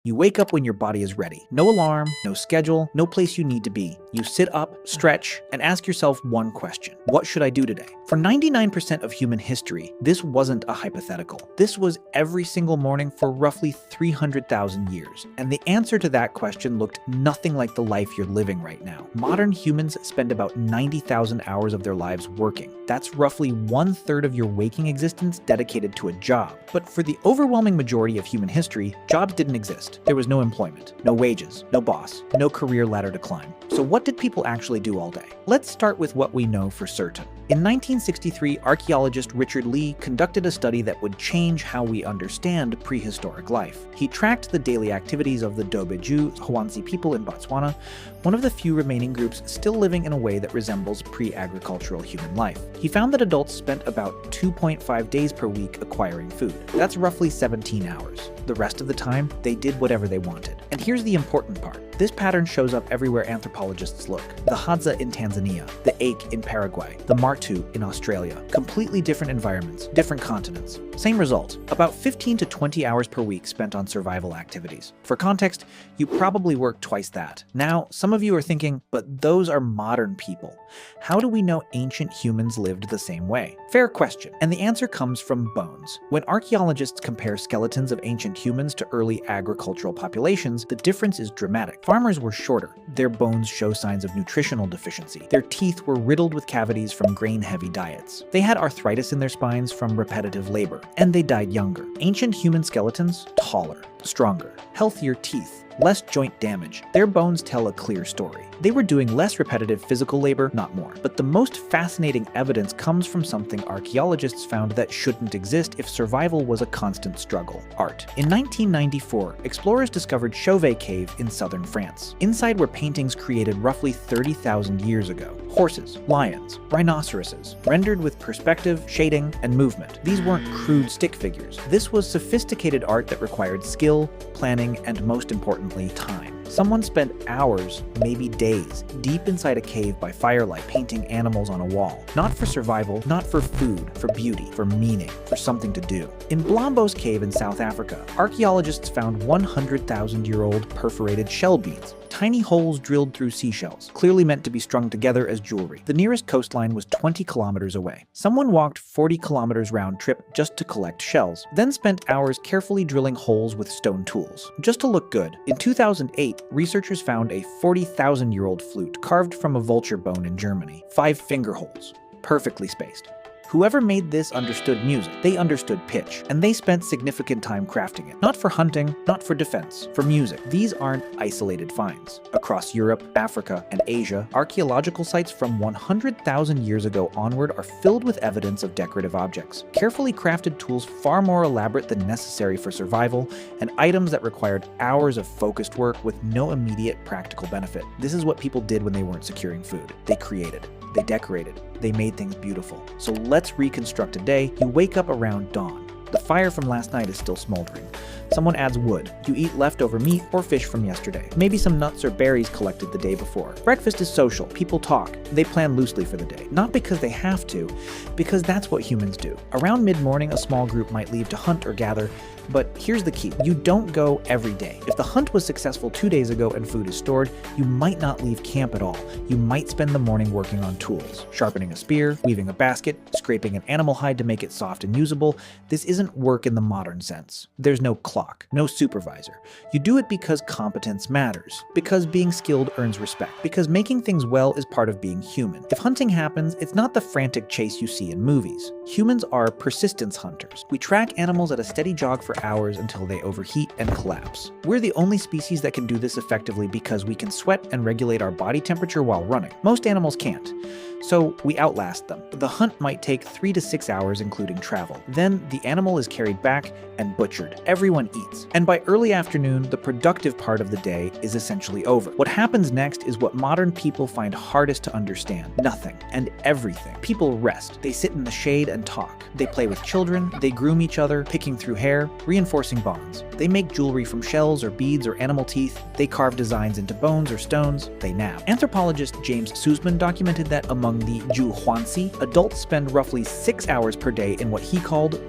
You wake up when your body is ready. No alarm, no schedule, no place you need to be. You sit up, stretch, and ask yourself one question. What should I do today? For 99% of human history, this wasn't a hypothetical. This was every single morning for roughly 300,000 years. And the answer to that question looked nothing like the life you're living right now. Modern humans spend about 90,000 hours of their lives working. That's roughly 1/3 of your waking existence dedicated to a job. But for the overwhelming majority of human history, jobs didn't exist. There was no employment, no wages, no boss, no career ladder to climb. So what did people actually do all day? Let's start with what we know for certain. In 1963, archaeologist Richard Lee conducted a study that would change how we understand prehistoric life. He tracked the daily activities of the Dobeju Hwansi people in Botswana, one of the few remaining groups still living in a way that resembles pre-agricultural human life. He found that adults spent about 2.5 days per week acquiring food. That's roughly 17 hours. The rest of the time, they did whatever they wanted. And here's the important part. This pattern shows up everywhere anthropologists look. The Hadza in Tanzania, the ache in Paraguay, the Martu in Australia. Completely different environments, different continents. Same result, about 15 to 20 hours per week spent on survival activities. For context, you probably work twice that. Now, some of you are thinking, but those are modern people. How do we know ancient humans lived the same way? Fair question, and the answer comes from bones. When archaeologists compare skeletons of ancient humans to early agricultural populations, the difference is dramatic. Farmers were shorter. Their bones show signs of nutritional deficiency. Their teeth were riddled with cavities from grain-heavy diets. They had arthritis in their spines from repetitive labor, and they died younger. Ancient human skeletons, taller, stronger, healthier teeth, less joint damage. Their bones tell a clear story. They were doing less repetitive physical labor, not more. But the most fascinating evidence comes from something archaeologists found that shouldn't exist if survival was a constant struggle: art. In 1994, explorers discovered Chauvet Cave in southern France. Inside were paintings created roughly 30,000 years ago. Horses, lions, rhinoceroses, rendered with perspective, shading, and movement. These weren't crude stick figures. This was sophisticated art that required skill, planning, and most importantly, time. Someone spent hours, maybe days, deep inside a cave by firelight painting animals on a wall. Not for survival, not for food, for beauty, for meaning, for something to do. In Blombos Cave in South Africa, archaeologists found 100,000-year-old perforated shell beads. Tiny holes drilled through seashells, clearly meant to be strung together as jewelry. The nearest coastline was 20 kilometers away. Someone walked 40 kilometers round trip just to collect shells, then spent hours carefully drilling holes with stone tools, just to look good. In 2008, researchers found a 40,000-year-old flute carved from a vulture bone in Germany. 5 finger holes, perfectly spaced. Whoever made this understood music, they understood pitch, and they spent significant time crafting it. Not for hunting, not for defense, for music. These aren't isolated finds. Across Europe, Africa, and Asia, archaeological sites from 100,000 years ago onward are filled with evidence of decorative objects. Carefully crafted tools far more elaborate than necessary for survival, and items that required hours of focused work with no immediate practical benefit. This is what people did when they weren't securing food. They created. They decorated. They made things beautiful. So let's reconstruct a day. You wake up around dawn. The fire from last night is still smoldering. Someone adds wood. You eat leftover meat or fish from yesterday. Maybe some nuts or berries collected the day before. Breakfast is social. People talk. They plan loosely for the day. Not because they have to, because that's what humans do. Around mid-morning, a small group might leave to hunt or gather. But here's the key. You don't go every day. If the hunt was successful 2 days ago and food is stored, you might not leave camp at all. You might spend the morning working on tools, sharpening a spear, weaving a basket, scraping an animal hide to make it soft and usable. This isn't work in the modern sense. There's no clock, no supervisor. You do it because competence matters, because being skilled earns respect, because making things well is part of being human. If hunting happens, it's not the frantic chase you see in movies. Humans are persistence hunters. We track animals at a steady jog for hours until they overheat and collapse. We're the only species that can do this effectively because we can sweat and regulate our body temperature while running. Most animals can't. So we outlast them. The hunt might take 3 to 6 hours including travel. Then the animal is carried back and butchered. Everyone eats. And by early afternoon, the productive part of the day is essentially over. What happens next is what modern people find hardest to understand. Nothing and everything. People rest. They sit in the shade and talk. They play with children. They groom each other, picking through hair, reinforcing bonds. They make jewelry from shells or beads or animal teeth. They carve designs into bones or stones. They nap. Anthropologist James Sussman documented that among the Ju Hwansi, adults spend roughly 6 hours per day in what he called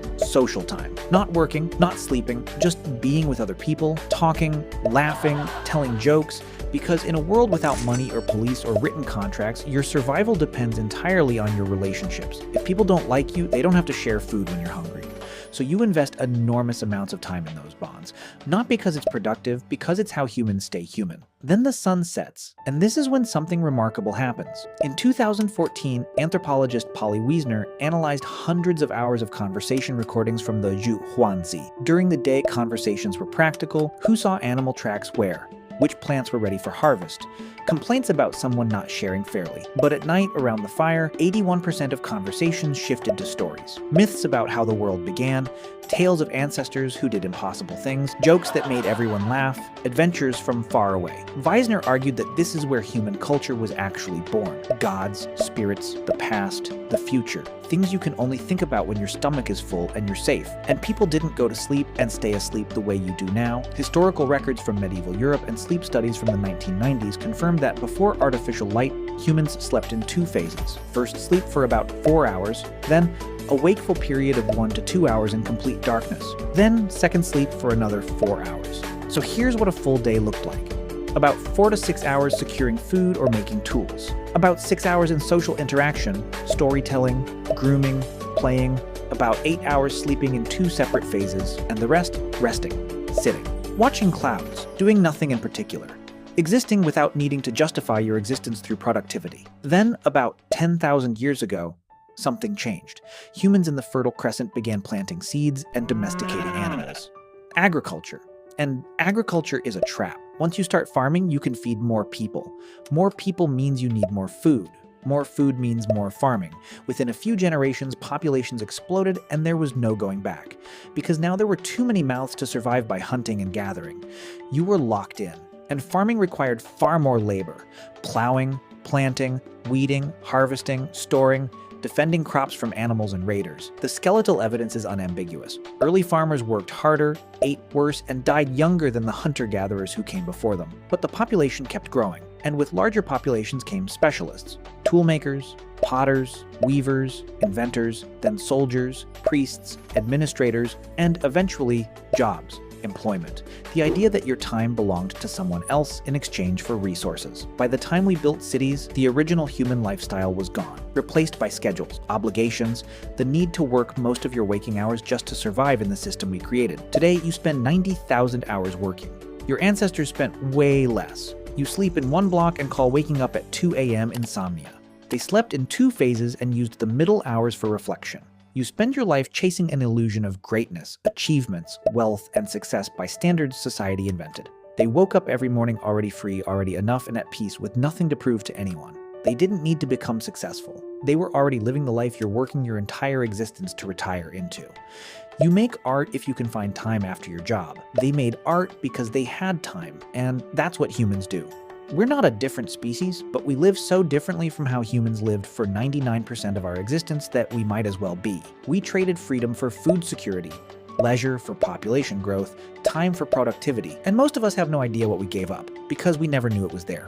social time. Not working, not sleeping, just being with other people, talking, laughing, telling jokes, because in a world without money or police or written contracts, your survival depends entirely on your relationships. If people don't like you, they don't have to share food when you're hungry. So you invest enormous amounts of time in those bonds, not because it's productive, because it's how humans stay human. Then the sun sets, and this is when something remarkable happens. In 2014, anthropologist Polly Wiesner analyzed hundreds of hours of conversation recordings from the Zhu Huanzi. During the day, conversations were practical: who saw animal tracks where, which plants were ready for harvest, complaints about someone not sharing fairly. But at night, around the fire, 81% of conversations shifted to stories. Myths about how the world began, tales of ancestors who did impossible things, jokes that made everyone laugh, adventures from far away. Wiesner argued that this is where human culture was actually born. Gods, spirits, the past, the future. Things you can only think about when your stomach is full and you're safe. And people didn't go to sleep and stay asleep the way you do now. Historical records from medieval Europe and sleep studies from the 1990s confirmed that before artificial light, humans slept in two phases. First, sleep for about 4 hours, then a wakeful period of 1 to 2 hours in complete darkness, then second sleep for another 4 hours. So here's what a full day looked like. About 4 to 6 hours securing food or making tools. About 6 hours in social interaction, storytelling, grooming, playing. About 8 hours sleeping in 2 separate phases, and the rest resting, sitting, watching clouds, doing nothing in particular. Existing without needing to justify your existence through productivity. Then, about 10,000 years ago, something changed. Humans in the Fertile Crescent began planting seeds and domesticating animals. Agriculture. And agriculture is a trap. Once you start farming, you can feed more people. More people means you need more food. More food means more farming. Within a few generations, populations exploded and there was no going back. Because now there were too many mouths to survive by hunting and gathering. You were locked in. And farming required far more labor. Plowing, planting, weeding, harvesting, storing, defending crops from animals and raiders. The skeletal evidence is unambiguous. Early farmers worked harder, ate worse, and died younger than the hunter-gatherers who came before them. But the population kept growing, and with larger populations came specialists: toolmakers, potters, weavers, inventors, then soldiers, priests, administrators, and eventually jobs. Employment. The idea that your time belonged to someone else in exchange for resources. By the time we built cities, the original human lifestyle was gone, replaced by schedules, obligations, the need to work most of your waking hours just to survive in the system we created. Today, you spend 90,000 hours working. Your ancestors spent way less. You sleep in one block and call waking up at 2 a.m. insomnia. They slept in 2 phases and used the middle hours for reflection. You spend your life chasing an illusion of greatness, achievements, wealth, and success by standards society invented. They woke up every morning already free, already enough, and at peace with nothing to prove to anyone. They didn't need to become successful. They were already living the life you're working your entire existence to retire into. You make art if you can find time after your job. They made art because they had time, and that's what humans do. We're not a different species, but we live so differently from how humans lived for 99% of our existence that we might as well be. We traded freedom for food security, leisure for population growth, time for productivity, and most of us have no idea what we gave up, because we never knew it was there.